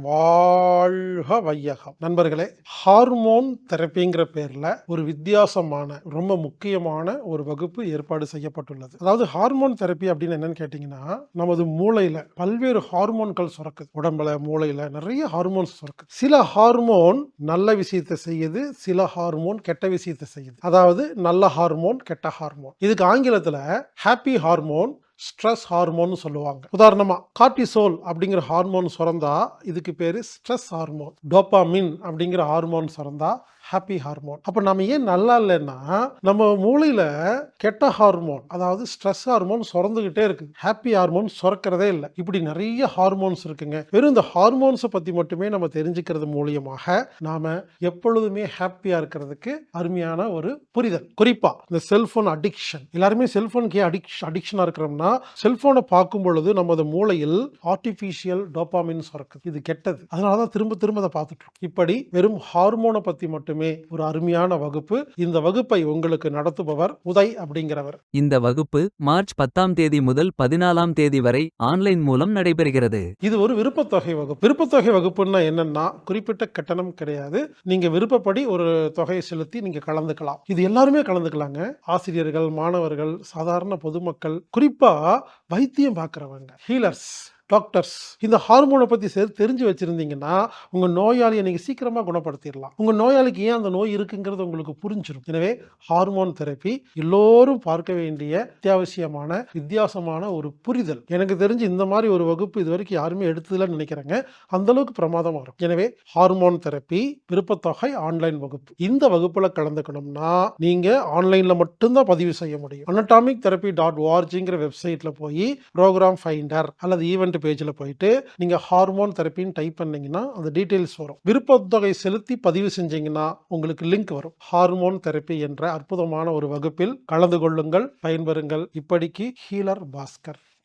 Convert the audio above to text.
வாழ்க வையகம். நண்பர்களே, ஹார்மோன் தெரப்பிங்கிற பேர்ல ஒரு வித்தியாசமான ரொம்ப முக்கியமான ஒரு வகுப்பு ஏற்பாடு செய்யப்பட்டுள்ளது. அதாவது ஹார்மோன் தெரப்பி அப்படின்னு என்னன்னு கேட்டீங்கன்னா, நமது மூளையில பல்வேறு ஹார்மோன்கள் சுரக்குது. உடம்புல மூளையில நிறைய ஹார்மோன்ஸ் சுரக்குது. சில ஹார்மோன் நல்ல விஷயத்தை செய்யுது, சில ஹார்மோன் கெட்ட விஷயத்தை செய்யுது. அதாவது நல்ல ஹார்மோன், கெட்ட ஹார்மோன். இதுக்கு ஆங்கிலத்துல ஹாப்பி ஹார்மோன், ஸ்ட்ரெஸ் ஹார்மோன் சொல்லுவாங்க. உதாரணமா கார்டிசோல் அப்படிங்கிற ஹார்மோன் சுரந்தா இதுக்கு பேரு ஸ்ட்ரெஸ் ஹார்மோன். டோபாமின் அப்படிங்கிற ஹார்மோன் சுரந்தா ஹாப்பி ஹார்மோன். அப்ப நம்ம ஏன் நல்லா இல்லைன்னா, நம்ம மூளையில கெட்ட ஹார்மோன் அதாவது ஸ்ட்ரெஸ் ஹார்மோன் சுரந்துகிட்டே இருக்கு, ஹாப்பி ஹார்மோன் சுரக்கிறதே இல்லை. இப்படி நிறைய ஹார்மோன்ஸ் இருக்குங்க. வெறும் இந்த ஹார்மோன்ஸை பத்தி மட்டுமே நம்ம தெரிஞ்சுக்கிறது மூலியமாக நாம எப்பொழுதுமே ஹாப்பியா இருக்கிறதுக்கு அருமையான ஒரு புரிதல். குறிப்பா இந்த செல்போன் அடிக்ஷன், எல்லாருமே செல்போனுக்கு அடிக்ஷனா இருக்கிறோம்னா, செல்போனை பார்க்கும் பொழுது நமது மூளையில் ஆர்டிபிஷியல் டோபாமின் சுரக்குது. இது கெட்டது. அதனாலதான் திரும்ப திரும்ப அதை பார்த்துட்டு இருக்கோம். இப்படி வெறும் ஹார்மோனை பத்தி மட்டுமே ஒரு அருமையான வகுப்பு. இந்த வகுப்பை உங்களுக்கு நடத்துபவர் உதய் அப்படிங்கிறவர். இந்த வகுப்பு மார்ச் 10ஆம் தேதி முதல் 14ஆம் தேதி வரை ஆன்லைன் மூலம் நடைபெறுகிறது. இது ஒரு விருப்பத்தொகை வகுப்பு. விருப்பத்தொகை வகுப்புன்னா என்னன்னா, குறிப்பிட்ட கட்டணம் கிடையாது. நீங்க விருப்பப்படி ஒரு தொகையை செலுத்தி நீங்க கலந்துக்கலாம். இது எல்லாருமே கலந்துக்கலாங்க. ஆசிரியர்கள், மாணவர்கள், சாதாரண பொதுமக்கள், குறிப்பா வைத்தியம் பார்க்கிறவங்க, ஹீலர்ஸ், டாக்டர்ஸ். இந்த ஹார்மோனை பத்தி தெரிஞ்சு வச்சிருந்தீங்கன்னா உங்க நோயாளியை நீங்க சீக்கிரமா குணப்படுத்திடலாம். உங்க நோயாளிக்கு ஏன் அந்த நோய் இருக்குங்கிறது உங்களுக்கு புரிஞ்சிடும். எனவே ஹார்மோன் தெரப்பி எல்லோரும் பார்க்க வேண்டிய அத்தியாவசியமான வித்தியாசமான ஒரு புரிதல். எனக்கு தெரிஞ்சு இந்த மாதிரி ஒரு வகுப்பு இது வரைக்கும் யாருமே எடுத்ததில்லைன்னு நினைக்கிறேங்க. அந்த அளவுக்கு பிரமாதமா இருக்கும். எனவே ஹார்மோன் தெரப்பி விருப்பத்தொகை ஆன்லைன் வகுப்பு. இந்த வகுப்புல கலந்துக்கணும்னா நீங்க ஆன்லைன்ல மட்டும்தான் பதிவு செய்ய முடியும். anatomictherapy.orgங்கிற வெப்சைட்ல போய் ப்ரோக்ராம் ஃபைண்டர் அல்லது ஈவென்ட் பேஜ்ல போயிட்டு நீங்க ஹார்மோன் தெரப்பின்னு டைப் பண்ணீங்கன்னா அந்த டீடைல்ஸ் வரும். விருப்பத்தொகை செலுத்தி பதிவு செஞ்சீங்கன்னா உங்களுக்கு லிங்க் வரும். ஹார்மோன் தெரப்பி என்ற அற்புதமான ஒரு வகுப்பில் கலந்து கொள்ளுங்கள், பயன்பெறுங்கள். இப்படிக்கு ஹீலர் பாஸ்கர்.